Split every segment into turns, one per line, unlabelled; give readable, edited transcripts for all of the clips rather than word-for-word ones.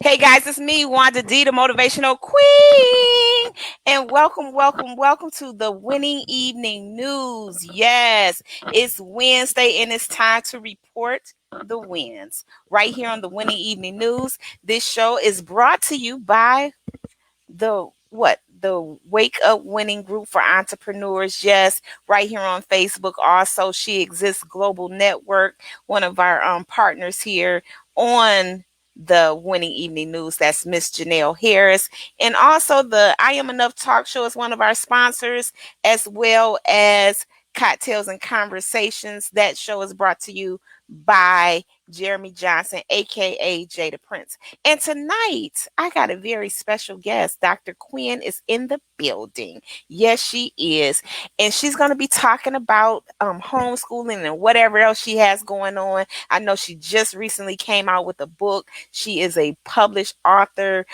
Hey guys, it's me, Wanda D, the motivational queen. And welcome to the Winning Evening News. Yes, it's Wednesday and it's time to report the wins. Right here on the Winning Evening News. This show is brought to you by the Wake Up Winning Group for Entrepreneurs. Yes, right here on Facebook. Also, She Exists Global Network, one of our partners here on the Winning Evening News. That's Miss Janelle Harris. And also the I Am Enough Talk Show is one of our sponsors, as well as Cocktails and Conversations. That show is brought to you by Jeremy Johnson, aka Jada Prince. And tonight, I got a very special guest. Dr. Quinn is in the building. Yes, she is. And she's going to be talking about homeschooling and whatever else she has going on. I know she just recently came out with a book. She is a published author.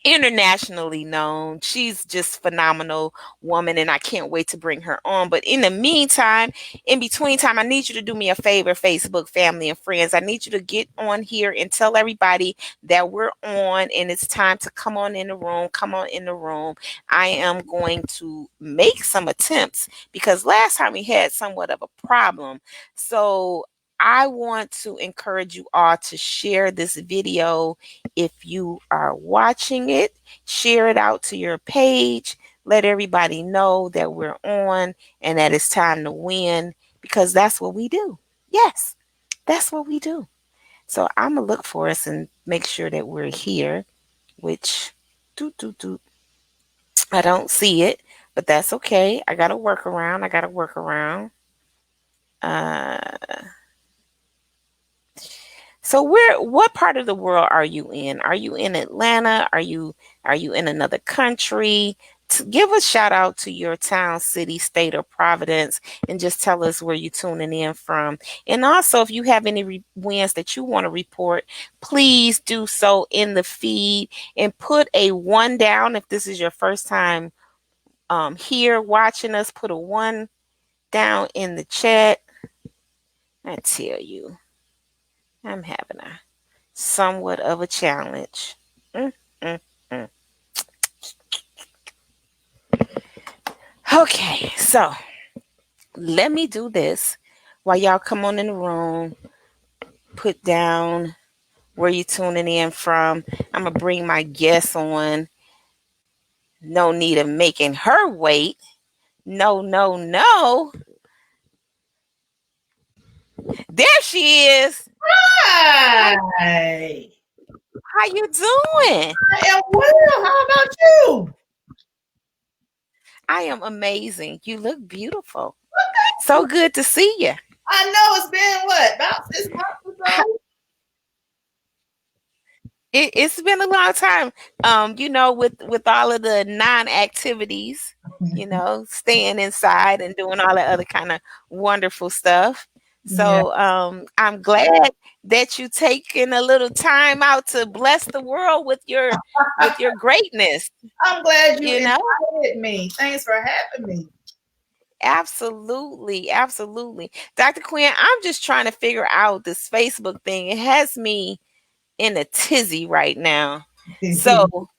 Internationally known. She's just phenomenal woman, and I can't wait to bring her on. But in the meantime, in between time, I need you to do me a favor, Facebook family and friends. I need you to get on here and tell everybody that we're on and it's time to come on in the room. Come on in the room. I am going to make some attempts because last time we had somewhat of a problem. So I want to encourage you all to share this video. If you are watching it, share it out to your page. Let everybody know that we're on and that it's time to win, because that's what we do. Yes, that's what we do. So I'm going to look for us and make sure that we're here, which I don't see it, but that's okay. I got to work around. So what part of the world are you in? Are you in Atlanta? Are you in another country? Give a shout out to your town, city, state, or providence, and just tell us where you're tuning in from. And also, if you have any wins that you want to report, please do so in the feed and put a 1 down. If this is your first time here watching us, put a 1 down in the chat. I tell you, I'm having a somewhat of a challenge. Mm, mm, mm. Okay, so let me do this while y'all come on in the room. Put down where you tuning in from. I'm gonna bring my guest on. No need of making her wait. No. There she is.
Hi.
How you doing?
I am well. How about you?
I am amazing. You look beautiful. So good to see you.
I know it's been what, about 6 months or so?
It's been a long time. With all of the non-activities, staying inside and doing all the other kind of wonderful stuff.
Yeah.
So I'm glad that you taking a little time out to bless the world with your greatness.
I'm glad you
You know,
invited me. Thanks for having me.
absolutely. Dr. Quinn, I'm just trying to figure out this Facebook thing. It has me in a tizzy right now. So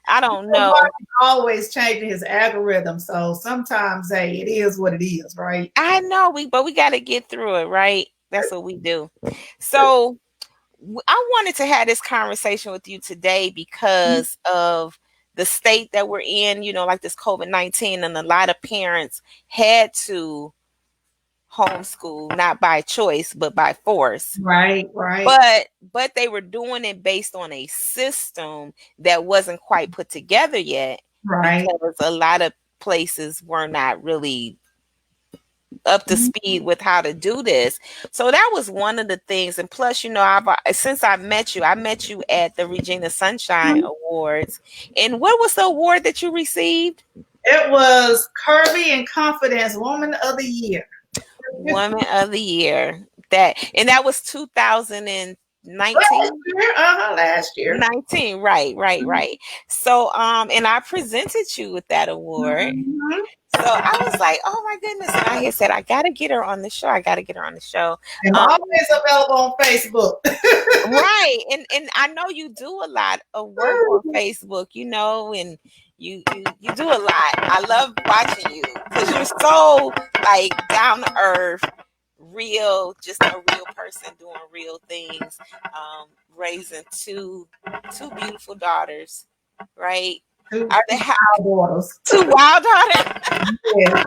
I don't know.
Always changing his algorithm, so sometimes, hey, it is what it is, right?
I know but we got to get through it, right? That's what we do. So I wanted to have this conversation with you today because of the state that we're in, like this COVID-19, and a lot of parents had to homeschool, not by choice, but by force.
Right.
But they were doing it based on a system that wasn't quite put together yet,
Right.
because a lot of places were not really up to speed with how to do this. So that was one of the things. And plus, since I met you at the Regina Sunshine Awards. And what was the award that you received?
It was Kirby and Confidence Woman of the Year.
Woman of the Year. That was 2019.
Last year.
19, right. So and I presented you with that award. So I was like, oh my goodness. And I had said, I got to get her on the show. I got to get her on the show.
And always available on Facebook.
Right. And I know you do a lot of work on Facebook, you know, and you do a lot. I love watching you because you're so like down to earth, real, just a real person doing real things, raising two beautiful daughters, right? Are they two wild daughters?
Yeah.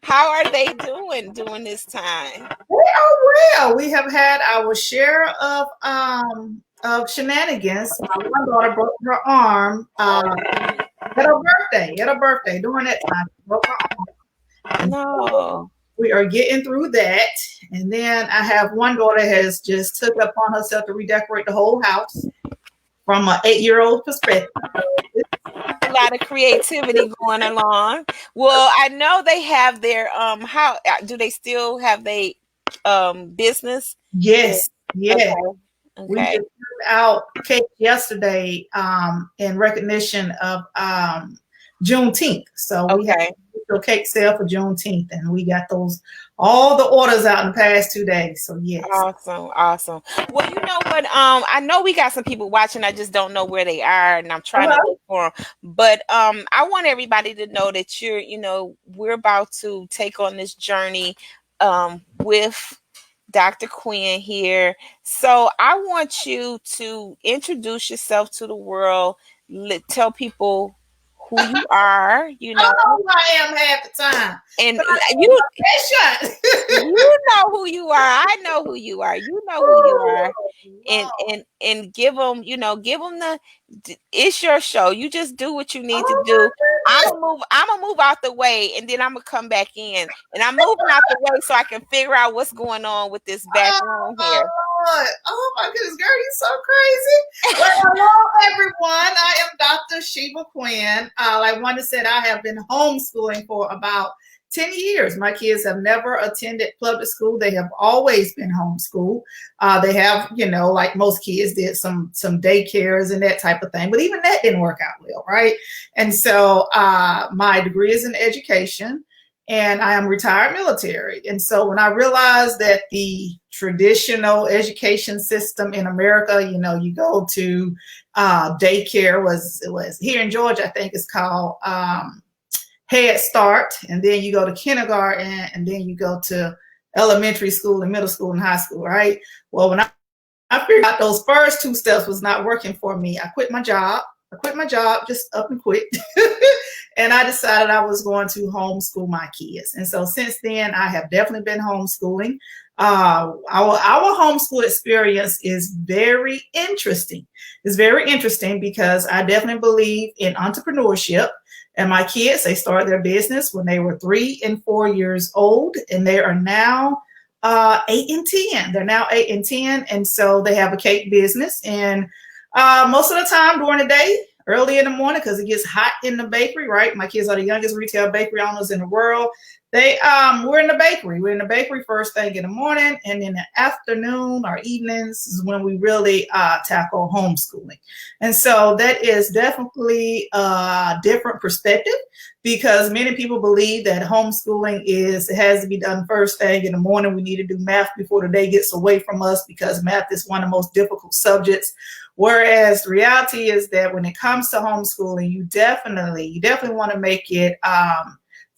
How are they doing during this time?
They are well. We have had our share of shenanigans. My one daughter broke her arm at her birthday. During that time, she broke her arm.
No.
We are getting through that. And then I have one daughter has just took it upon herself to redecorate the whole house from an 8-year-old perspective.
A lot of creativity going along. Well, I know they have their how do they still have their business?
Yes.
Okay.
We just put out cake yesterday in recognition of Juneteenth. So we had a cake sale for Juneteenth, and we got all the orders out in the past 2 days. So yes.
Awesome. Well, you know what? I know we got some people watching. I just don't know where they are, and I'm trying to look for them. But I want everybody to know that we're about to take on this journey with Dr. Quinn here. So I want you to introduce yourself to the world. Tell people who you are, you know.
I know who I am half the time.
And you know who you are. I know who you are. You know who you are. And give them, it's your show. You just do what you need to do. I'm gonna move out the way, and then I'm gonna come back in. And I'm moving out the way so I can figure out what's going on with this back room here.
Oh my goodness, girl, you're so crazy. Well, hello everyone. I am Dr. Sheba Quinn. Like Wanda said, I have been homeschooling for about 10 years. My kids have never attended public school. They have always been homeschooled. They have, like most kids did some daycares and that type of thing, but even that didn't work out well, right? And so my degree is in education, and I am retired military. And so when I realized that the traditional education system in America, you go to daycare was here in Georgia, I think it's called Head Start, and then you go to kindergarten, and then you go to elementary school and middle school and high school, right? Well, when I figured out those first 2 steps was not working for me, I quit my job, just up and quit. And I decided I was going to homeschool my kids. And so since then, I have definitely been homeschooling. Our homeschool experience is very interesting. It's very interesting because I definitely believe in entrepreneurship. And my kids, they started their business when they were 3 and 4 years old, and they are now 8 and 10. They're now 8 and 10, and so they have a cake business. And most of the time during the day, early in the morning, because it gets hot in the bakery, right? My kids are the youngest retail bakery owners in the world. We're in the bakery. We're in the bakery first thing in the morning, and in the afternoon or evenings is when we really tackle homeschooling. And so that is definitely a different perspective, because many people believe that homeschooling has to be done first thing in the morning. We need to do math before the day gets away from us, because math is one of the most difficult subjects. Whereas the reality is that when it comes to homeschooling, you definitely want to make it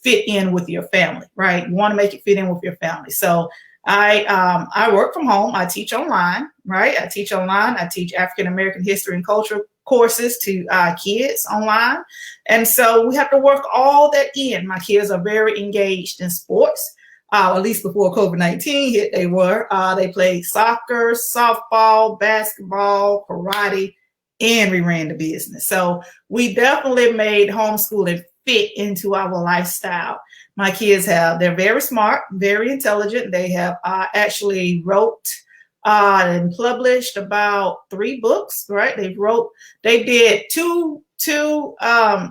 fit in with your family, right? You want to make it fit in with your family. So I work from home. I teach online, right? I teach African American history and culture courses to kids online. And so we have to work all that in. My kids are very engaged in sports. At least before COVID-19 hit, they were. They played soccer, softball, basketball, karate, and we ran the business. So we definitely made homeschooling fit into our lifestyle. My kids they're very smart, very intelligent. They have actually wrote and published about 3 books, right? They did two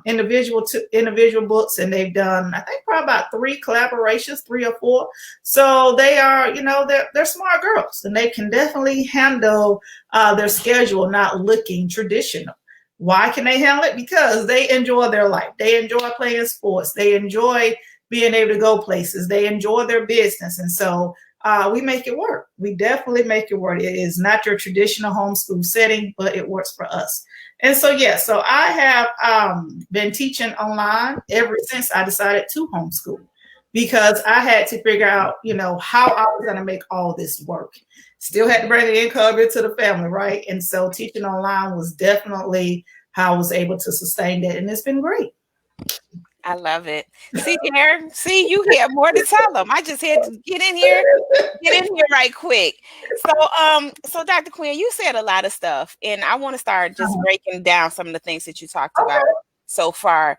individual books, and they've done, I think, probably about 3 collaborations, 3 or 4. So they are, they're smart girls, and they can definitely handle their schedule not looking traditional. Why can they handle it? Because they enjoy their life. They enjoy playing sports. They enjoy being able to go places. They enjoy their business. And so we make it work. We definitely make it work. It is not your traditional homeschool setting, but it works for us. And so, so I have been teaching online ever since I decided to homeschool, because I had to figure out, how I was going to make all this work. Still had to bring the income into the family, right? And so teaching online was definitely how I was able to sustain that. And it's been great.
I love it. See, there, you have more to tell them. I just had to get in here right quick. So Dr. Quinn, you said a lot of stuff, and I want to start just breaking down some of the things that you talked about so far,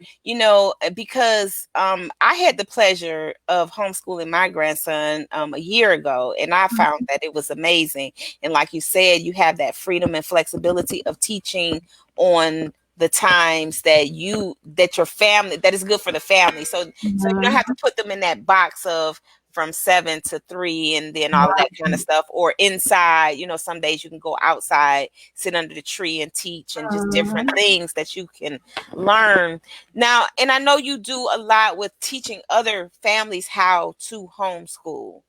because I had the pleasure of homeschooling my grandson a year ago, and I found that it was amazing. And like you said, you have that freedom and flexibility of teaching on the times that your family, that is good for the family. So you don't have to put them in that box of from 7 to 3 and then all of that kind of stuff, or inside. Some days you can go outside, sit under the tree and teach, and just different things that you can learn now. And I know you do a lot with teaching other families how to homeschool.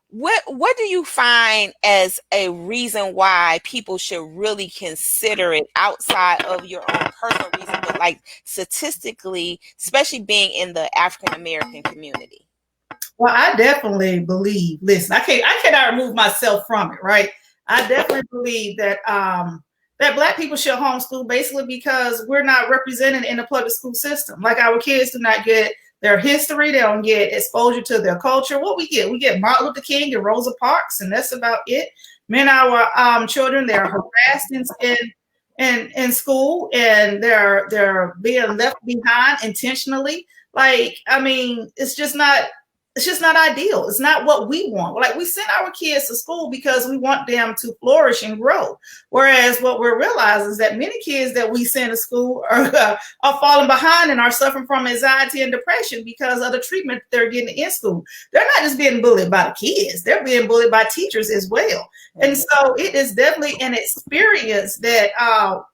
What do you find as a reason why people should really consider it outside of your own personal reason, but like statistically, especially being in the African American community?
Well, I definitely believe, listen, I cannot remove myself from it, right? I definitely believe that that Black people should homeschool, basically because we're not represented in the public school system. Like, our kids do not get their history, they don't get exposure to their culture. What we get Martin Luther King and Rosa Parks, and that's about it. Our children, they're harassed in school, and they're being left behind intentionally. Like, I mean, it's just not ideal. It's not what we want. Like, we send our kids to school because we want them to flourish and grow. Whereas what we're realizing is that many kids that we send to school are falling behind and are suffering from anxiety and depression because of the treatment they're getting in school. They're not just being bullied by the kids. They're being bullied by teachers as well. And so it is definitely an experience that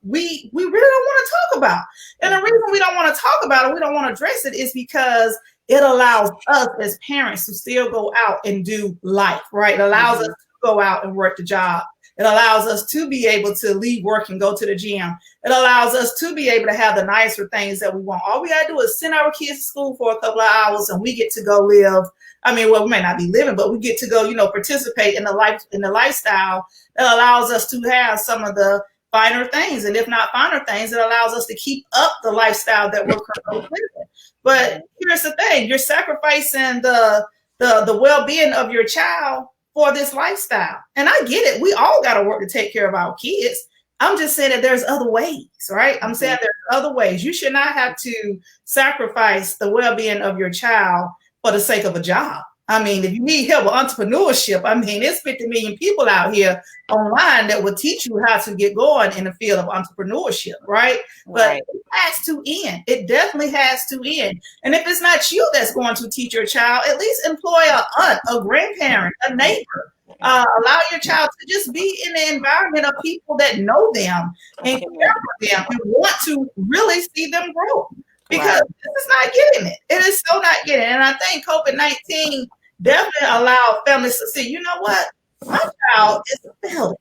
we really don't want to talk about. And the reason we don't want to talk about it, we don't want to address it, is because it allows us as parents to still go out and do life, right? It allows us to go out and work the job. It allows us to be able to leave work and go to the gym. It allows us to be able to have the nicer things that we want. All we got to do is send our kids to school for a couple of hours, and we get to go live. I mean, well, we may not be living, but we get to go, participate in the lifestyle that allows us to have some of the finer things. And if not finer things, it allows us to keep up the lifestyle that we're currently living. But here's the thing: you're sacrificing the well-being of your child for this lifestyle. And I get it. We all got to work to take care of our kids. I'm just saying that there's other ways, right? I'm saying there's other ways. You should not have to sacrifice the well-being of your child for the sake of a job. I mean, if you need help with entrepreneurship, I mean, there's 50 million people out here online that will teach you how to get going in the field of entrepreneurship, right? But it has to end. It definitely has to end. And if it's not you that's going to teach your child, at least employ an aunt, a grandparent, a neighbor. Allow your child to just be in the environment of people that know them and care for them and want to really see them grow. Because this is not getting it. It is so not getting it. And I think COVID-19 definitely allowed families to see, you know what? My child is failing.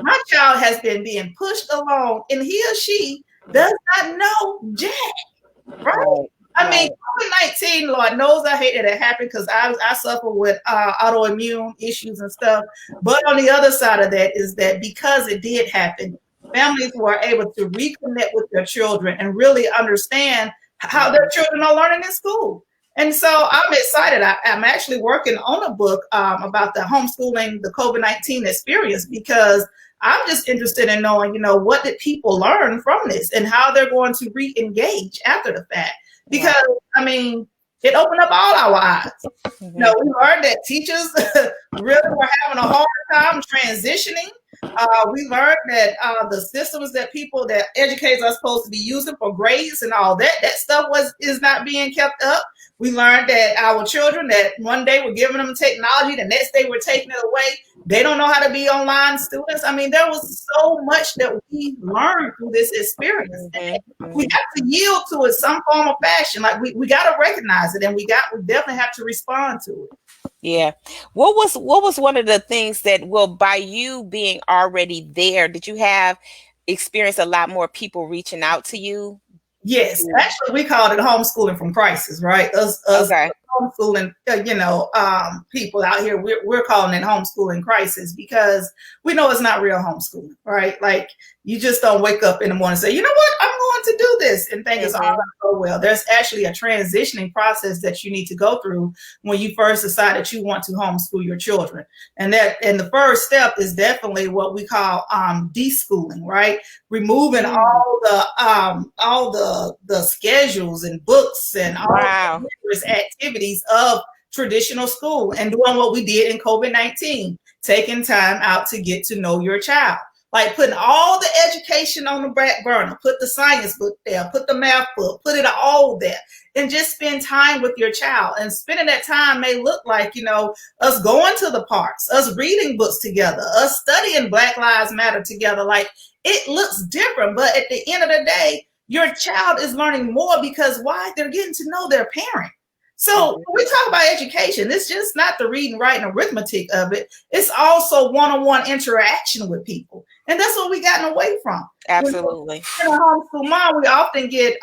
My child has been being pushed along, and he or she does not know jack. Right? I mean, COVID-19, Lord knows I hate that it happened, because I suffer with autoimmune issues and stuff. But on the other side of that is that because it did happen, families were able to reconnect with their children and really understand how their children are learning in school. And so I'm excited. I'm actually working on a book about the homeschooling, the COVID-19 experience, because I'm just interested in knowing, what did people learn from this and how they're going to re-engage after the fact. Because, I mean, it opened up all our eyes. We learned that teachers really were having a hard time transitioning. We learned that the systems that educators are supposed to be using for grades and all that stuff is not being kept up. We learned that our children, that one day we're giving them technology, the next day we're taking it away. They don't know how to be online students. I mean, there was so much that we learned through this experience.
Mm-hmm.
We have to yield to it some form of fashion. Like we got to recognize it, and we definitely have to respond to it.
Yeah. What was one of the things that, well, by you being already there, did you have experience a lot more people reaching out to you?
Yes, actually, we called it homeschooling from crisis, right? Us
Okay.
homeschooling, people out here, we're calling it homeschooling crisis because we know it's not real homeschooling, right? Like you just don't wake up in the morning and say, you know what, I'm going to do this and think it's all going to go well. There's actually a transitioning process that you need to go through when you first decide that you want to homeschool your children, and the first step is definitely what we call deschooling, right? Removing all the schedules and books and all the rigorous activities of traditional school and doing what we did in COVID-19, taking time out to get to know your child. Like putting all the education on the back burner, put the science book there, put the math book, put it all there, and just spend time with your child. And spending that time may look like, us going to the parks, us reading books together, us studying Black Lives Matter together. Like it looks different, but at the end of the day, your child is learning more because why? They're getting to know their parent. So when we talk about education, it's just not the reading, writing, arithmetic of it. It's also one-on-one interaction with people. And that's what we gotten away from.
Absolutely.
In a homeschool mom, we often get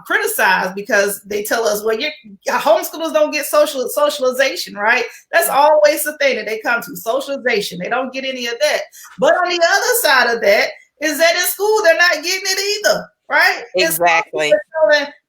criticized because they tell us, well, your homeschoolers don't get socialization, right? That's always the thing that they come to, socialization. They don't get any of that. But on the other side of that is that in school, they're not getting it either. Right?
Exactly.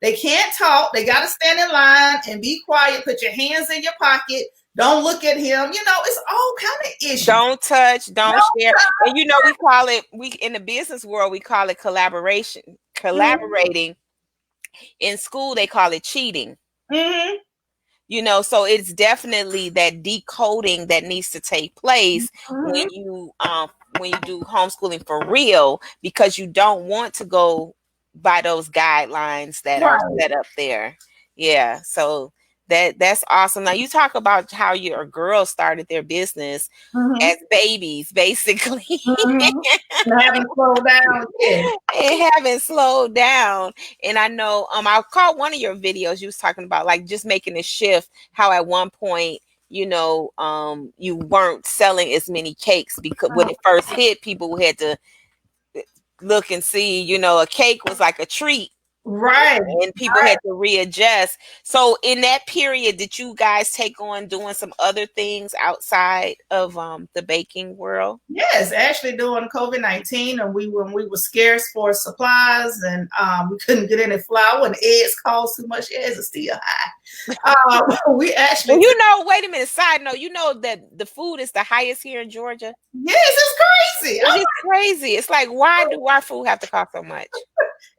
They can't talk. They got to stand in line and be quiet. Put your hands in your pocket. Don't look at him. It's all kind of issues.
Don't touch, don't share. And we call it, in the business world, we call it collaboration. Collaborating. Mm-hmm. In school, they call it cheating.
Mm-hmm.
So it's definitely that decoding that needs to take place when you do homeschooling for real, because you don't want to go by those guidelines that are set up there. Yeah. So that's awesome. Now you talk about how your girls started their business as babies, basically.
Haven't slowed down.
It haven't slowed down. And I know I caught one of your videos. You was talking about like just making a shift, how at one point you weren't selling as many cakes because when it first hit, people had to look and see, a cake was like a treat.
Right.
And people had to readjust. So in that period, did you guys take on doing some other things outside of the baking world?
Yes, actually during COVID-19, and when we were scarce for supplies and we couldn't get any flour and eggs cost too much, eggs are still high. We actually
wait a minute, side note, that the food is the highest here in Georgia?
Yes, it's crazy.
It is crazy. It's like, why do our food have to cost so much?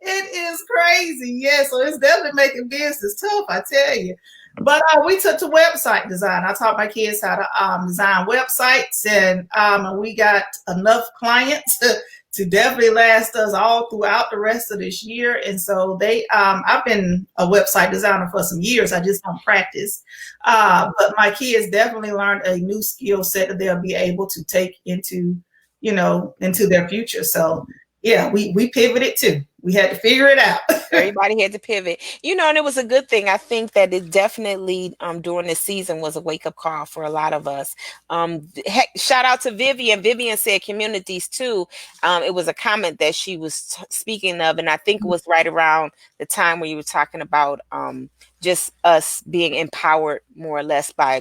It is crazy. Yeah, so it's definitely making business tough, I tell you. But we took to website design. I taught my kids how to design websites, and we got enough clients to definitely last us all throughout the rest of this year. And so I've been a website designer for some years. I just don't practice. But my kids definitely learned a new skill set that they'll be able to take into their future. So yeah, we pivoted too. We had to figure it out.
Everybody had to pivot, and it was a good thing. I think that it definitely during this season was a wake-up call for a lot of us. Shout out to Vivian. Vivian said communities too. It was a comment that she was speaking of, and I think it was right around the time where you were talking about just us being empowered more or less by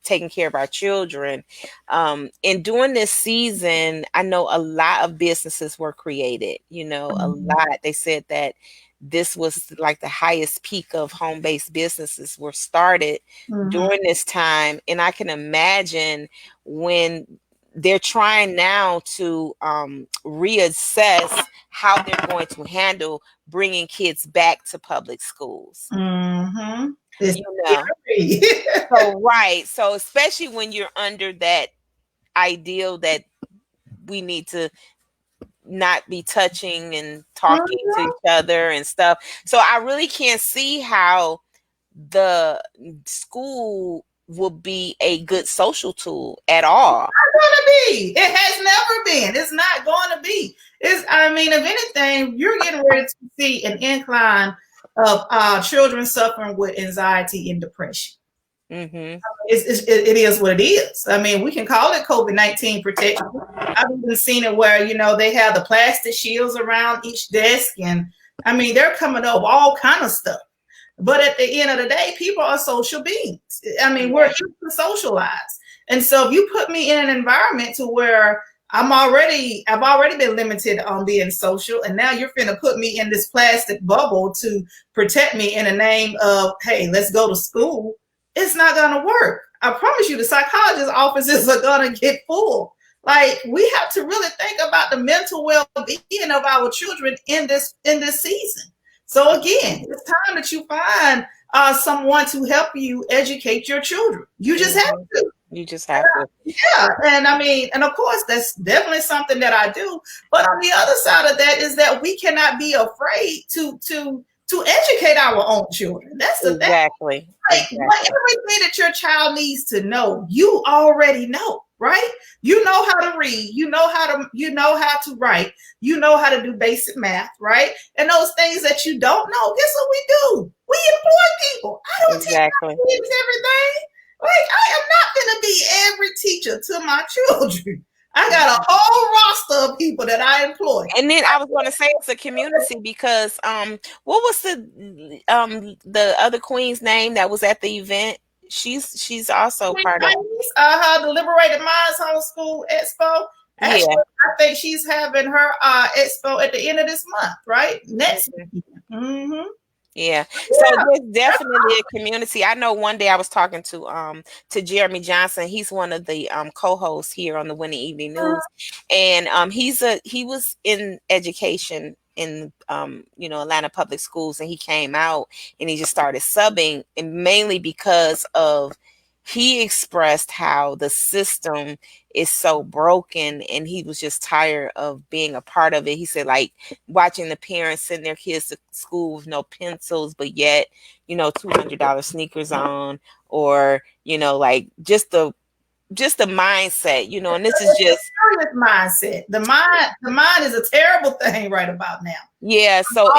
taking care of our children. And during this season, I know a lot of businesses were created, a lot. They said that this was like the highest peak of home-based businesses were started during this time. And I can imagine when they're trying now to reassess how they're going to handle bringing kids back to public schools.
Mm-hmm.
So especially when you're under that ideal that we need to not be touching and talking to each other and stuff. So I really can't see how the school will be a good social tool at all.
Going to be. It has never been. It's not going to be. I mean, if anything, you're getting ready to see an incline of children suffering with anxiety and depression.
Mm-hmm.
It is what it is. I mean, we can call it COVID-19 protection. I've even seen it where, they have the plastic shields around each desk. And I mean, they're coming up with all kind of stuff. But at the end of the day, people are social beings. I mean, we're here to socialize. And so if you put me in an environment to where I've already been limited on being social, and now you're finna put me in this plastic bubble to protect me in the name of, hey, let's go to school, it's not gonna work. I promise you, the psychologist offices are gonna get full. Like, we have to really think about the mental well-being of our children in this season. So again, it's time that you find someone to help you educate your children. You just have to.
You just have to.
Yeah. And I mean, and of course, that's definitely something that I do. But on the other side of that is that we cannot be afraid to educate our own children. That's the
exactly.
thing. Like, everything that your child needs to know, you already know, right? You know how to read, you know how to write, you know how to do basic math, right? And those things that you don't know, guess what we do? We employ people. I don't teach my kids everything. Like, I am not going to be every teacher to my children. I got a whole roster of people that I employ.
And then I was going to say it's a community because what was the other queen's name that was at the event? She's also part of
the Liberated Minds Homeschool Expo. Actually, I think she's having her expo at the end of this month, right? Next week. Mm-hmm.
Yeah. So there's definitely a community. I know one day I was talking to Jeremy Johnson. He's one of the co-hosts here on the Winning Evening News. And he was in education in Atlanta public schools, and he came out and he just started subbing, and mainly because of he expressed how the system is so broken, and he was just tired of being a part of it. He said, like, watching the parents send their kids to school with no pencils, but yet, $200 sneakers on, or, like just the mindset, and this is just
serious mindset. The mind is a terrible thing right about now.
Yeah. So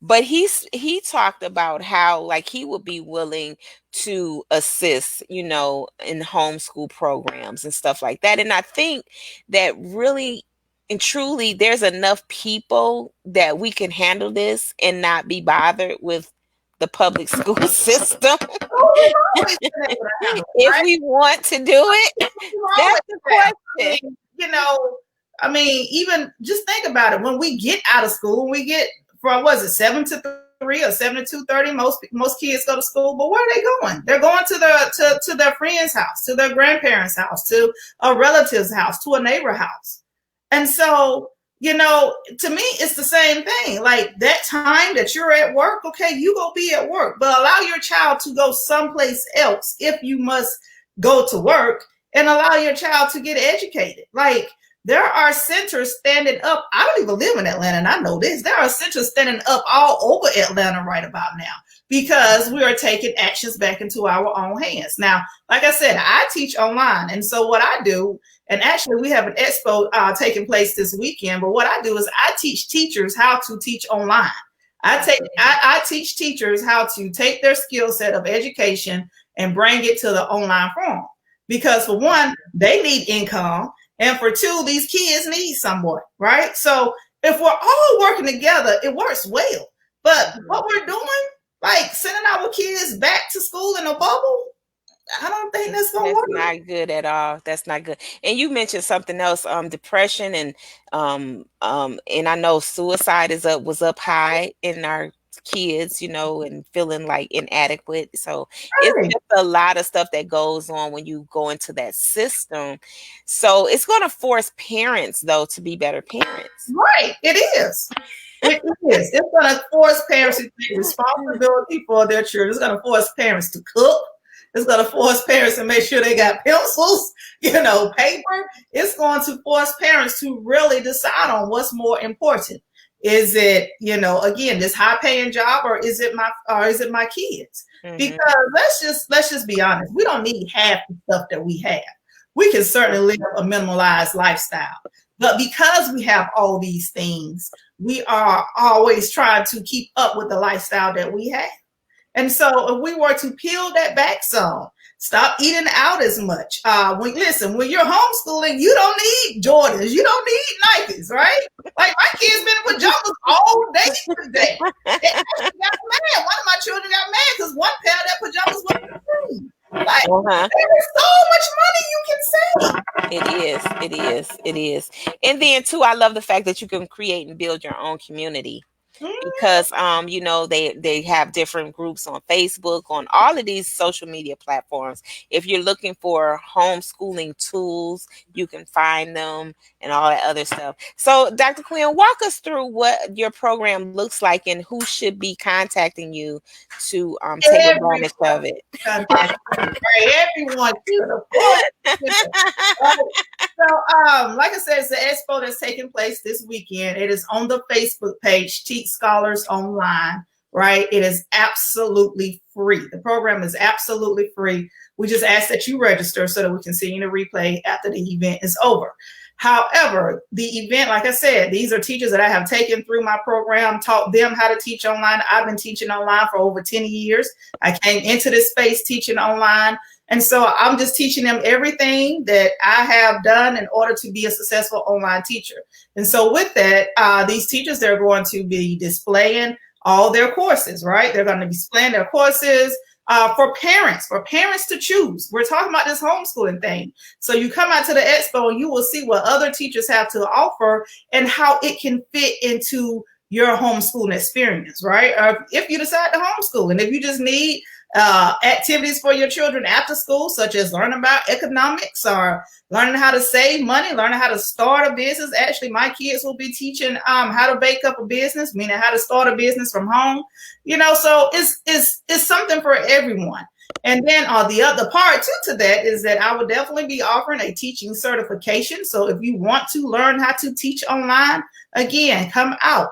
but he talked about how, like, he would be willing to assist, in homeschool programs and stuff like that. And I think that really and truly there's enough people that we can handle this and not be bothered with the public school system. If we want to do it, that's the question.
I mean, even just think about it. When we get out of school, when we get from 7 to 3 or 7 to 2:30, most kids go to school. But where are they going? They're going to their friend's house, to their grandparents' house, to a relative's house, to a neighbor house. And so, to me, it's the same thing. Like, that time that you're at work, okay, you go be at work, but allow your child to go someplace else if you must go to work, and allow your child to get educated. Like, there are centers standing up. I don't even live in Atlanta, and I know this. There are centers standing up all over Atlanta right about now because we are taking actions back into our own hands. Now, like I said, I teach online. And so what I do, and actually we have an expo taking place this weekend, but what I do is I teach teachers how to teach online. I teach teachers how to take their skill set of education and bring it to the online form. Because for one, they need income. And for two, these kids need someone, right? So if we're all working together, it works well. But what we're doing, like sending our kids back to school in a bubble, I don't think that's going to work.
That's not good at all. That's not good. And you mentioned something else, depression and I know suicide was up high in our kids, and feeling like inadequate. So it's just a lot of stuff that goes on when you go into that system. So it's going to force parents, though, to be better parents.
Right. It is. It is. It's going to force parents to take responsibility for their children. It's going to force parents to cook. It's going to force parents to make sure they got pencils, paper. It's going to force parents to really decide on what's more important. Is it, again, this high paying job, or is it my kids? Because let's just be honest. We don't need half the stuff that we have. We can certainly live a minimalized lifestyle. But because we have all these things, we are always trying to keep up with the lifestyle that we have. And so if we were to peel that back some, stop eating out as much. When you're homeschooling, you don't need Jordans. You don't need Nikes, right? Like my kids been in pajamas all day today. They actually got mad. One of my children got mad because one pair of their pajamas was free. Like there is so much money you can save.
It is. And then too, I love the fact that you can create and build your own community. Because they have different groups on Facebook, on all of these social media platforms. If you're looking for homeschooling tools, you can find them and all that other stuff. So Dr. Quinn, walk us through what your program looks like and who should be contacting you to take advantage of it.
Everyone should, of course. So, like I said, it's the expo that's taking place this weekend. It is on the Facebook page, Teach Scholars Online, right? It is absolutely free. The program is absolutely free. We just ask that you register so that we can see you in a replay after the event is over. However, the event, like I said, these are teachers that I have taken through my program, taught them how to teach online. I've been teaching online for over 10 years. I came into this space teaching online. And so I'm just teaching them everything that I have done in order to be a successful online teacher. And so with that, these teachers, they're going to be displaying all their courses, right? They're going to be displaying their courses for parents to choose. We're talking about this homeschooling thing. So you come out to the expo and you will see what other teachers have to offer and how it can fit into your homeschooling experience, right? If you decide to homeschool, and if you just need activities for your children after school, such as learning about economics or learning how to save money, learning how to start a business. Actually, my kids will be teaching how to bake up a business, meaning how to start a business from home. So it's something for everyone. And then the other part too to that is that I would definitely be offering a teaching certification. So if you want to learn how to teach online, again, come out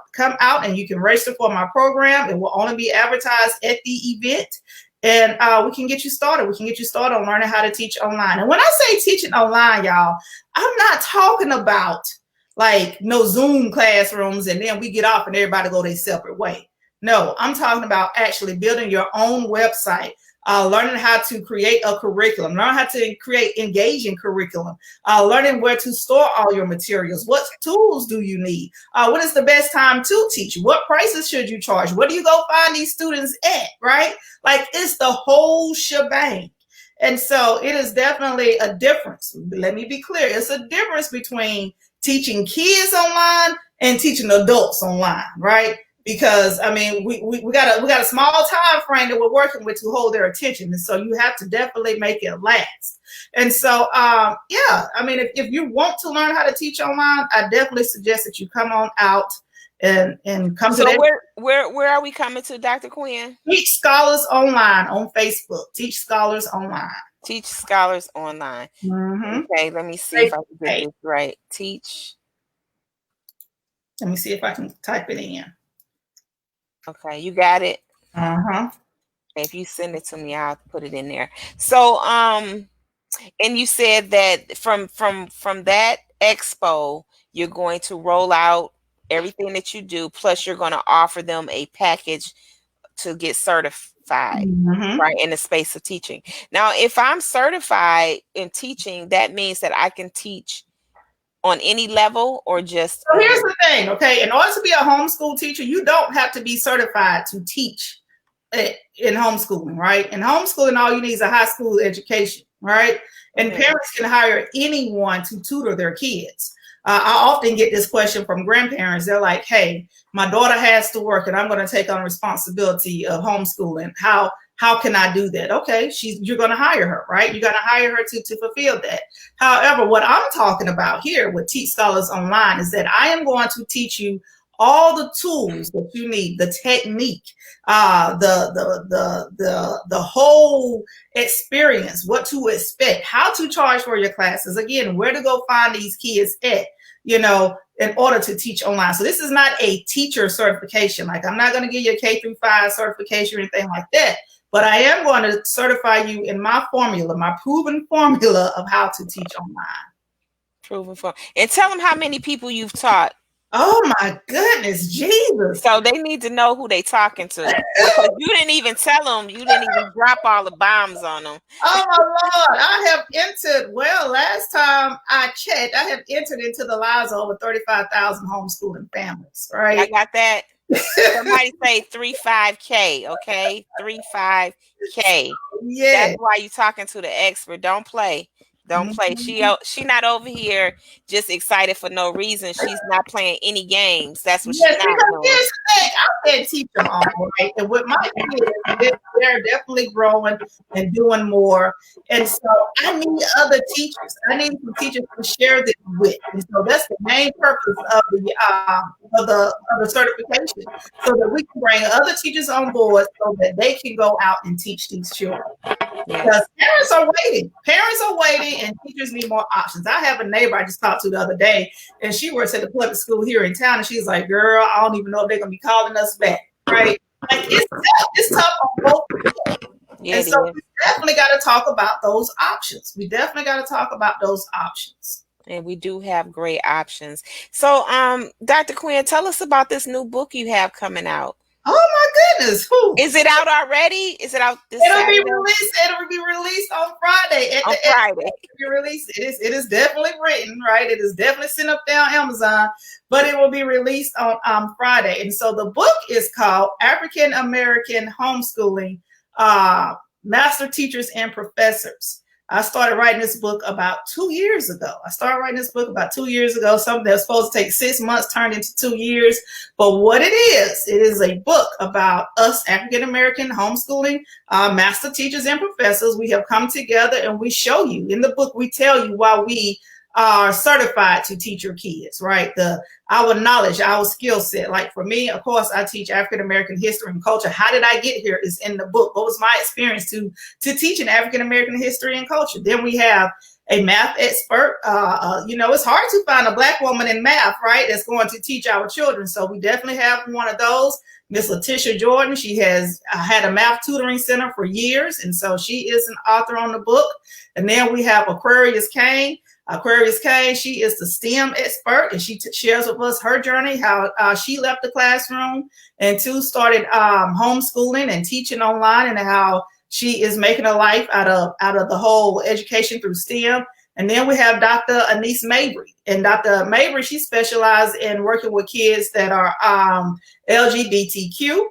and you can register for my program. It will only be advertised at the event. And we can get you started. We can get you started on learning how to teach online. And when I say teaching online, y'all, I'm not talking about like no Zoom classrooms and then we get off and everybody go their separate way. No, I'm talking about actually building your own website, learning how to create a curriculum, learn how to create engaging curriculum, learning where to store all your materials. What tools do you need? What is the best time to teach? What prices should you charge? Where do you go find these students at, right? Like it's the whole shebang. And so it is definitely a difference. Let me be clear. It's a difference between teaching kids online and teaching adults online, right? Because I mean, we got a small time frame that we're working with to hold their attention, and so you have to definitely make it last. And so, yeah, I mean, if you want to learn how to teach online, I definitely suggest that you come on out and come to.
So where are we coming to, Dr. Quinn?
Teach Scholars Online on Facebook. Teach Scholars Online.
Teach Scholars Online.
Mm-hmm.
Okay, let me see if I can get this right. Teach.
Let me see if I can type it in.
Okay, you got it. If you send it to me, I'll put it in there. So, and you said that from that expo, you're going to roll out everything that you do, plus you're going to offer them a package to get certified, right, in the space of teaching. Now, if I'm certified in teaching, that means that I can teach on any level or just.
So here's the thing, okay? In order to be a homeschool teacher, you don't have to be certified to teach in homeschooling, right? In homeschooling, all you need is a high school education, right? And parents can hire anyone to tutor their kids. I often get this question from grandparents. They're like, hey, my daughter has to work and I'm going to take on responsibility of homeschooling. How can I do that? Okay, you're going to hire her, right? You're going to hire her to fulfill that. However, what I'm talking about here with Teach Scholars Online is that I am going to teach you all the tools that you need, the technique, the whole experience, what to expect, how to charge for your classes, again, where to go find these kids at. in order to teach online. So this is not a teacher certification. Like, I'm not going to give you a K-5 certification or anything like that, but I am going to certify you in my formula, my proven formula of how to teach online.
Proven form. And tell them how many people you've taught.
Oh my goodness, Jesus.
So they need to know who they talking to. Because you didn't even tell them. You didn't even drop all the bombs on them.
Oh my Lord. I have entered, well, last time I checked, I have entered into the lives of over 35,000 homeschooling families, right?
I got that. Somebody say 35K, okay? 35K.
Yeah.
That's why you talking to the expert. Don't play. Don't play. She not over here just excited for no reason. She's not playing any games. That's what she's not doing.
Here's the thing. I can't teach them all, right? And with my kids, they're definitely growing and doing more. And so I need other teachers. I need some teachers to share this with. And so that's the main purpose of the certification, so that we can bring other teachers on board so that they can go out and teach these children. Because parents are waiting. Parents are waiting, and teachers need more options. I have a neighbor I just talked to the other day, and she works at the public school here in town, and she's like, "Girl, I don't even know if they're gonna be calling us back." Right? Like, it's tough on both. Yeah, and so we definitely got to talk about those options.
And we do have great options. So, Dr. Quinn, tell us about this new book you have coming out.
Oh my goodness!
Is it out already? Is it out this
It'll
Saturday?
It'll be released on Friday. Friday. It'll be released. It is definitely written, right? It is definitely sent up there on Amazon, but it will be released on Friday. And so the book is called African American Homeschooling, Master Teachers and Professors. I started writing this book about 2 years ago. Something that was supposed to take 6 months turned into 2 years. But what it is a book about us African-American homeschooling master teachers and professors. We have come together and we show you. In the book, we tell you why we are certified to teach your kids, right? Our knowledge, our skill set. Like for me, of course, I teach African-American history and culture. How did I get here is in the book. What was my experience to teach an African-American history and culture? Then we have a math expert. It's hard to find a Black woman in math, right? That's going to teach our children. So we definitely have one of those. Miss Letitia Jordan, she has had a math tutoring center for years. And so she is an author on the book. And then we have Aquarius Kane. She is the STEM expert, and she shares with us her journey, how she left the classroom and started homeschooling and teaching online, and how she is making a life out of the whole education through STEM. And then we have Dr. Anise Mabry. And Dr. Mabry, she specializes in working with kids that are LGBTQ,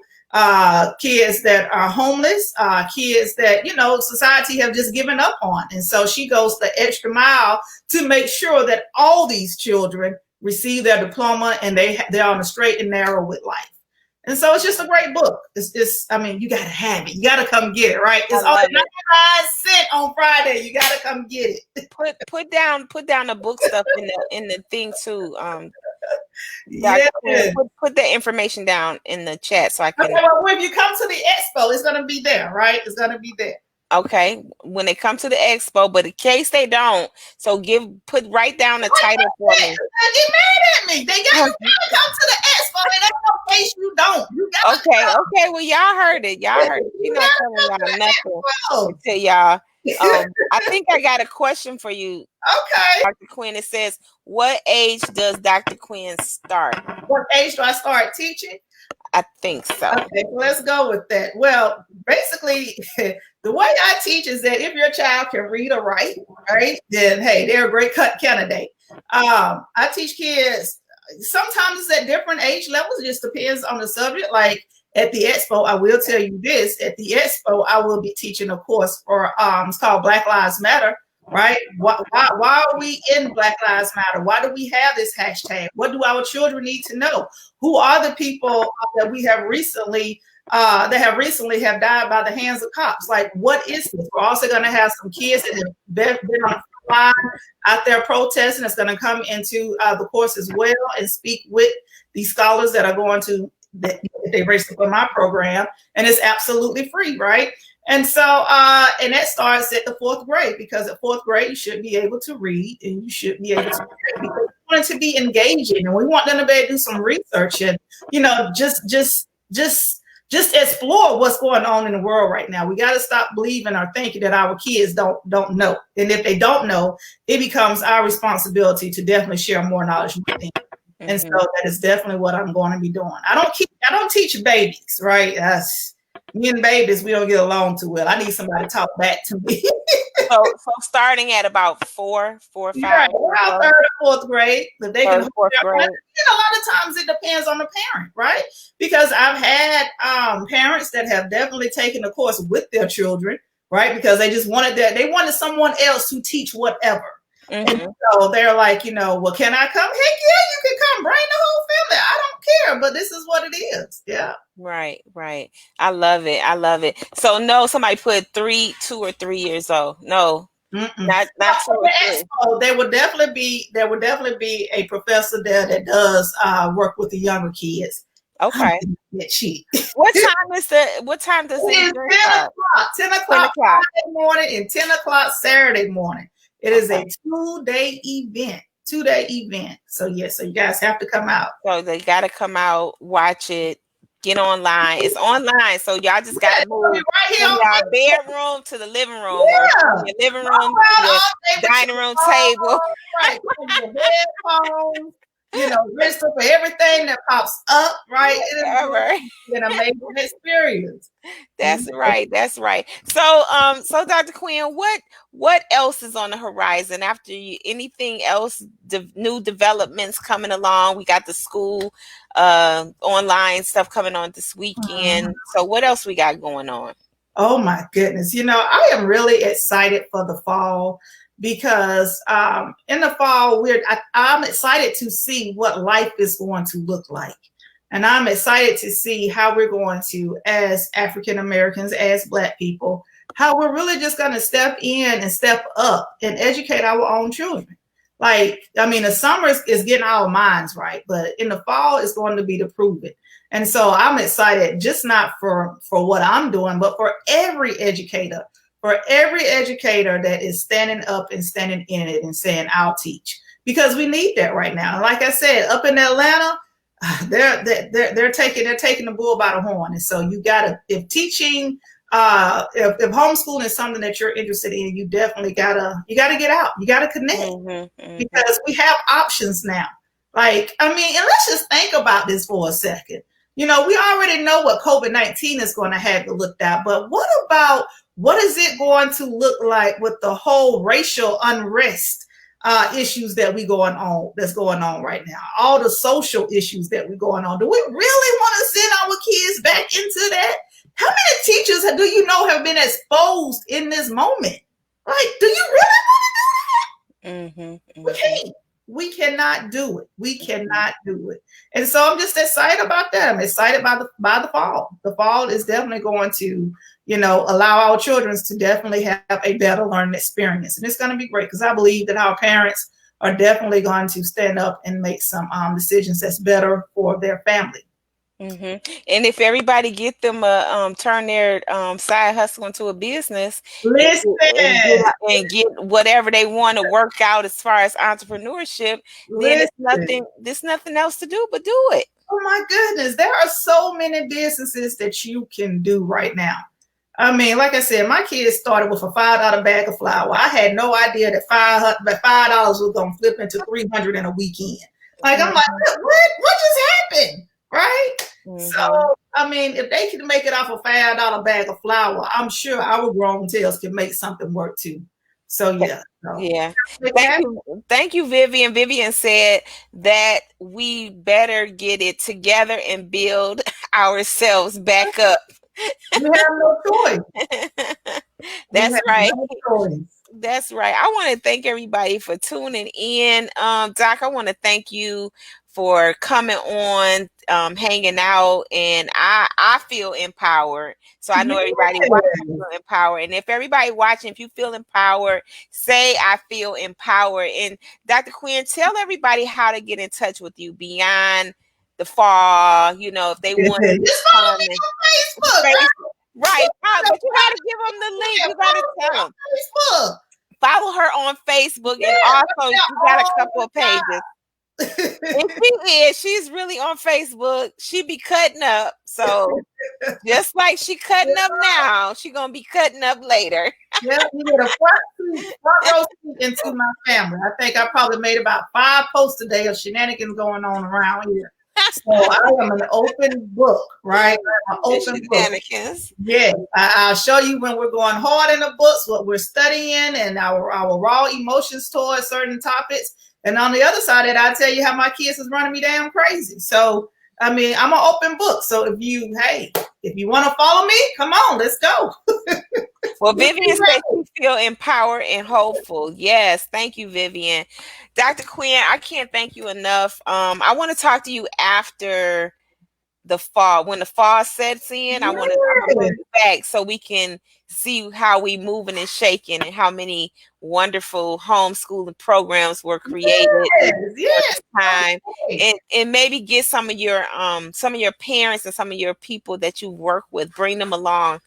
kids that are homeless, kids that, society have just given up on. And so she goes the extra mile to make sure that all these children receive their diploma and they're on the straight and narrow with life. And so it's just a great book. You got to have it. You got to come get it, right? It's only 99 cents on Friday. You got to come get it.
Put down the book stuff in the thing too.
Yeah.
Put the information down in the chat so I can.
Okay, well, if you come to the expo, it's going to be there, right? It's going to be there.
Okay, when they come to the expo, but in case they don't, so write down the title for me.
They get mad at me. They got to come to the expo, and that's no case you don't. You got
okay. Well, y'all heard it. You're not telling y'all nothing to y'all. I think I got a question for you.
Okay,
Dr. Quinn. It says, what age does Dr. Quinn start?
What age do I start teaching?
I think so.
Okay, let's go with that. Well, basically, the way I teach is that if your child can read or write, right, then hey, they're a great candidate. I teach kids. Sometimes it's at different age levels. It just depends on the subject. Like at the expo, I will tell you this. At the expo, I will be teaching a course for it's called Black Lives Matter. Right? Why are we in Black Lives Matter? Why do we have this hashtag? What do our children need to know? Who are the people that we have recently have died by the hands of cops? Like, what is this? We're also going to have some kids that have been on the line out there protesting. It's going to come into the course as well and speak with these scholars that are going to that they register for my program, and it's absolutely free, right? And so, and that starts at the 4th grade, because at 4th grade, you should be able to read and you should be able to read. want it to be engaging, and we want them to be able to do some research and, you know, just explore what's going on in the world right now. We got to stop believing or thinking that our kids don't know. And if they don't know, it becomes our responsibility to definitely share more knowledge with them. Mm-hmm. And so that is definitely what I'm going to be doing. I don't teach babies, right? Me and babies, we don't get along too well. I need somebody to talk back to me.
So starting at about 4 or 5.
Right, around 3rd or 4th grade. But they can.
4th grade.
And a lot of times it depends on the parent, right? Because I've had parents that have definitely taken the course with their children, right? Because they just wanted they wanted someone else to teach whatever. Mm-hmm. And so they're like, you know, well, can I come? Heck yeah, you can come. Bring the whole family. I don't care, but this is what it is. Yeah.
Right. I love it. So no, somebody put 2 or 3 years old. No, not 2 or 3.
There would definitely be a professor there that does work with the younger kids.
Okay.
Cheap.
What time does it?
10 o'clock Friday morning and 10 o'clock Saturday morning. It is a 2-day event. 2-day event. So yes, so you guys have to come out.
So they got to come out, watch it, get online. It's online, so y'all just got to move
right here
from your bedroom to the living room, or from your living room to your dining room table.
Right, from your bed phone. You know, register for everything that pops up, right? It is an amazing experience.
That's right. So Dr. Quinn, what else is on the horizon after you? Anything else? New developments coming along? We got the school online stuff coming on this weekend. So what else we got going on?
Oh my goodness! You know, I am really excited for the fall. Because in the fall, I'm excited to see what life is going to look like. And I'm excited to see how we're going to, as African Americans, as Black people, how we're really just going to step in and step up and educate our own children. Like, I mean, the summer is getting our minds right, but in the fall, it's going to be to prove it. And so I'm excited, just not for what I'm doing, but for every educator. For every educator that is standing up and standing in it and saying, I'll teach, because we need that right now. And like I said, up in Atlanta, they're taking the bull by the horn. And so you gotta, if teaching, if homeschooling is something that you're interested in, you definitely gotta get out. You gotta connect because we have options now. Like, I mean, and let's just think about this for a second. You know, we already know what COVID-19 is going to have to look at, but what is it going to look like with the whole racial unrest issues that's going on right now? All the social issues that we're going on. Do we really want to send our kids back into that? How many teachers do you know have been exposed in this moment? Like, do you really want to do that? We can't. We cannot do it. We cannot do it. And so I'm just excited about that. I'm excited by the fall. The fall is definitely going to, you know, allow our children to definitely have a better learning experience. And it's going to be great because I believe that our parents are definitely going to stand up and make some decisions that's better for their family.
And if everybody get them turn their side hustle into a business,
listen,
and get whatever they want to work out as far as entrepreneurship, then there's nothing else to do but do it.
Oh my goodness, there are so many businesses that you can do right now. I mean, like I said, my kids started with a $5 bag of flour. I had no idea that $5 was going to flip into $300 in a weekend. Like, I'm like, what just happened? Right? So, I mean, if they can make it off a $5 bag of flour, I'm sure our grown tails can make something work too. So, yeah.
Yeah. Thank you, Vivian. Vivian said that we better get it together and build ourselves back up.
You have no choice.
That's right. That's right. I want to thank everybody for tuning in. Doc, I want to thank you for coming on, hanging out, and I feel empowered. So I know everybody watching feel empowered. And if everybody watching, if you feel empowered, say I feel empowered. And Dr. Quinn, tell everybody how to get in touch with you beyond the fall. You know, if they want to
just follow me on Facebook.
Right. But you got to give them the link. You got to tell them. Follow her on Facebook, and also you got a couple of pages. And she's really on Facebook. She be cutting up. So just like she cutting up now, she gonna be cutting up later.
Yeah, you get a front row seat into my family. I think I probably made about 5 posts a day of shenanigans going on around here. So I am an open book, right? I'm an open book. Yes, I'll show you when we're going hard in the books, what we're studying, and our raw emotions towards certain topics. And on the other side of it, I'll tell you how my kids is running me damn crazy. So, I mean, I'm an open book. So if you want to follow me, come on, let's go.
Well, Vivian said you feel empowered and hopeful. Yes, thank you, Vivian. Dr. Quinn, I can't thank you enough. I want to talk to you after the fall. When the fall sets in, I want to bring you back so we can see how we moving and shaking and how many wonderful homeschooling programs were created
yes.
time, and maybe get some of your parents and some of your people that you work with, bring them along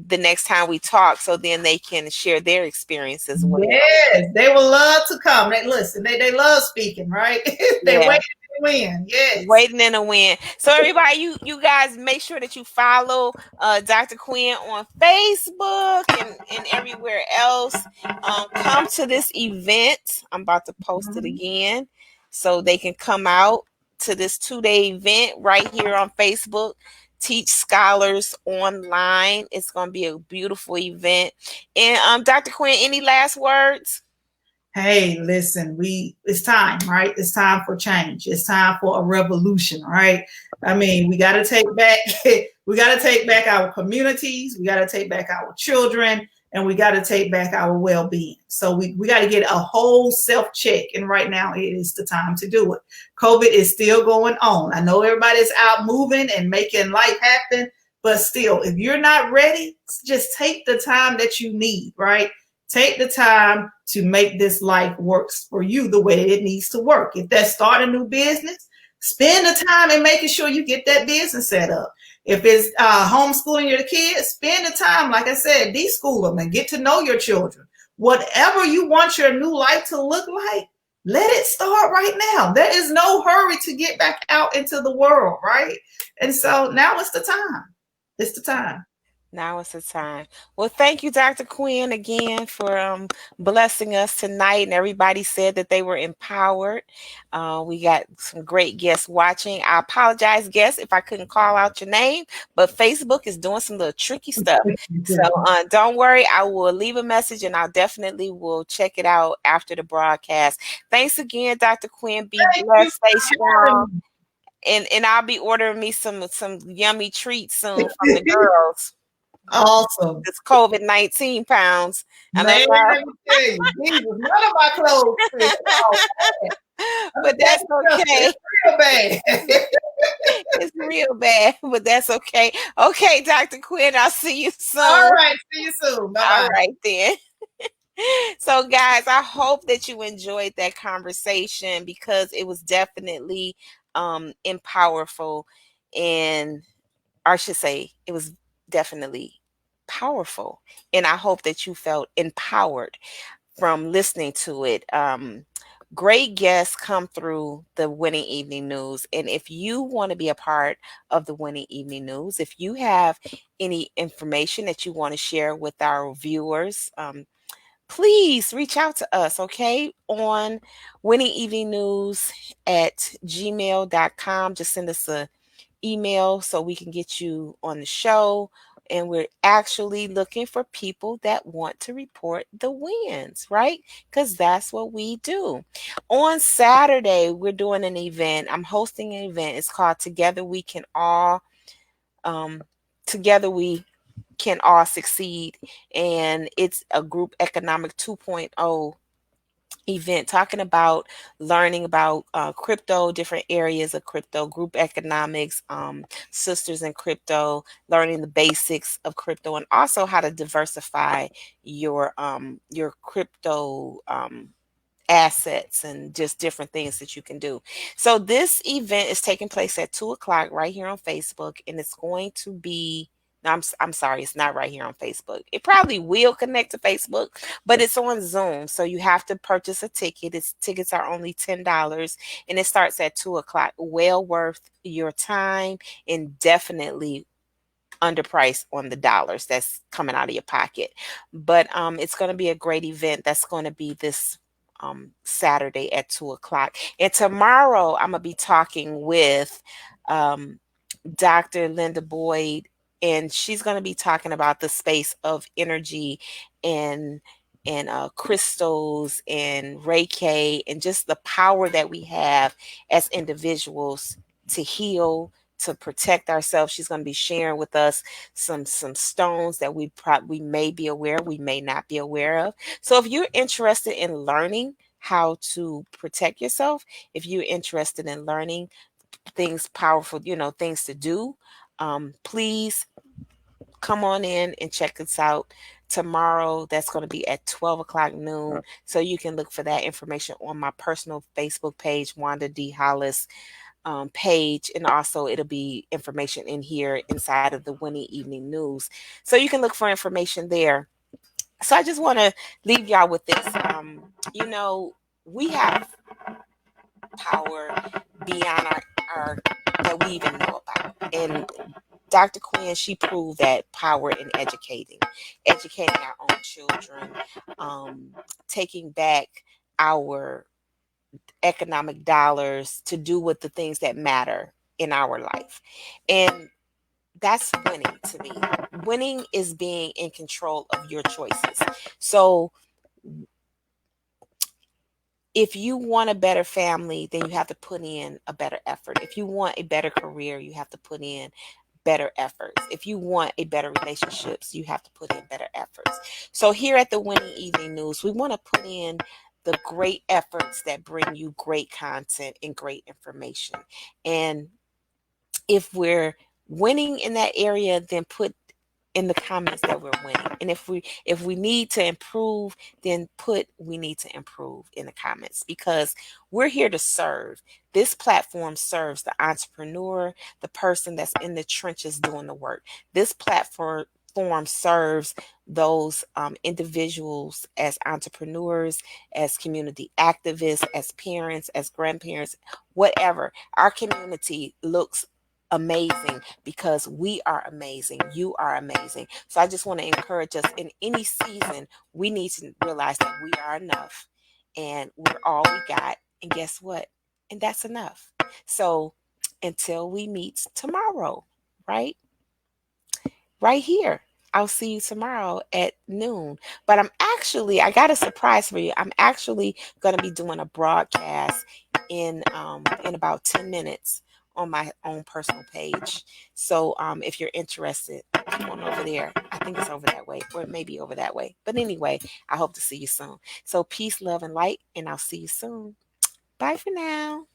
the next time we talk, so then they can share their experience as well.
Yes, they will love to come. They listen. They love speaking, right? They waiting to win. Yes,
waiting in a win. So everybody, you guys make sure that you follow Dr. Quinn on Facebook and everywhere else. Come to this event. I'm about to post it again so they can come out to this 2-day event right here on Facebook. Teach Scholars Online. It's going to be a beautiful event. And Dr. Quinn, any last words?
Hey, listen, it's time, right? It's time for change. It's time for a revolution, right? I mean, we got to take back our communities. We got to take back our children, and we got to take back our well-being. So we got to get a whole self-check. And right now it is the time to do it. COVID is still going on. I know everybody's out moving and making life happen, but still, if you're not ready, just take the time that you need, right? Take the time to make this life works for you the way it needs to work. If that's start a new business, spend the time in making sure you get that business set up. If it's homeschooling your kids, spend the time, like I said, de-school them and get to know your children. Whatever you want your new life to look like, let it start right now. There is no hurry to get back out into the world, right? And so now it's the time. It's the time.
Now is the time. Well, thank you, Dr. Quinn, again for blessing us tonight. And everybody said that they were empowered. We got some great guests watching. I apologize, guests, if I couldn't call out your name, but Facebook is doing some little tricky stuff. So don't worry. I will leave a message and I definitely will check it out after the broadcast. Thanks again, Dr. Quinn. Be blessed. Stay strong. And I'll be ordering me some yummy treats soon from the girls.
Awesome.
It's COVID-19 pounds.
And let me tell you, Jesus, none of my clothes fit.
But that's okay.
It's real bad.
It's real bad, but that's okay. Okay, Dr. Quinn, I'll see you soon.
All right, see you soon. Bye-bye.
All right, then. So, guys, I hope that you enjoyed that conversation because it was definitely empowerful, and I should say it was definitely powerful, and I hope that you felt empowered from listening to it. Great guests come through the Winning Evening News, and if you want to be a part of the Winning Evening News, if you have any information that you want to share with our viewers, please reach out to us, okay, on winningeveningnews@gmail.com. Just send us a email so we can get you on the show. And we're actually looking for people that want to report the wins, right? Because that's what we do. On Saturday, we're doing an event. I'm hosting an event. It's called Together We Can All Succeed. And it's a group economic 2.0 event talking about learning about crypto, different areas of crypto, group economics, sisters in crypto, learning the basics of crypto, and also how to diversify your crypto assets and just different things that you can do. So this event is taking place at 2:00 right here on Facebook, and it's going to be No, I'm sorry, it's not right here on Facebook. It probably will connect to Facebook, but it's on Zoom, so you have to purchase a ticket. Its tickets are only $10, and it starts at 2 o'clock. Well worth your time, and definitely underpriced on the dollars that's coming out of your pocket. But it's going to be a great event. That's going to be this Saturday at 2 o'clock. And tomorrow I'm going to be talking with um, Dr. Linda Boyd, and she's going to be talking about the space of energy and crystals and Reiki and just the power that we have as individuals to heal, to protect ourselves. She's going to be sharing with us some stones that we may be aware, we may not be aware of. So if you're interested in learning how to protect yourself, if you're interested in learning things powerful, things to do, please come on in and check us out tomorrow. That's going to be at 12 o'clock noon. So you can look for that information on my personal Facebook page, Wanda D. Hollis page, and also it'll be information in here inside of the Winning Evening News. So you can look for information there. So I just want to leave y'all with this. We have power beyond our that we even know about. And Dr. Quinn, she proved that power in educating our own children, taking back our economic dollars to do with the things that matter in our life. And that's winning to me. Winning is being in control of your choices. So if you want a better family, then you have to put in a better effort. If you want a better career, you have to put in better efforts. If you want a better relationships, you have to put in better efforts. So here at the Winning Evening News, we want to put in the great efforts that bring you great content and great information. And if we're winning in that area, then put in the comments that we're winning. And if we need to improve, then put we need to improve in the comments, because we're here to serve. This platform serves the entrepreneur, the person that's in the trenches doing the work. This platform serves those individuals as entrepreneurs, as community activists, as parents, as grandparents, whatever. Our community looks amazing because we are amazing. You are amazing. So I just want to encourage us in any season, we need to realize that we are enough and we're all we got. And guess what? And that's enough. So until we meet tomorrow, right? Right here. I'll see you tomorrow at noon. But I got a surprise for you. I'm actually going to be doing a broadcast in about 10 minutes on my own personal page. So if you're interested, come on over there. I think it's over that way, or it may be over that way. But anyway, I hope to see you soon. So peace, love, and light, and I'll see you soon. Bye for now.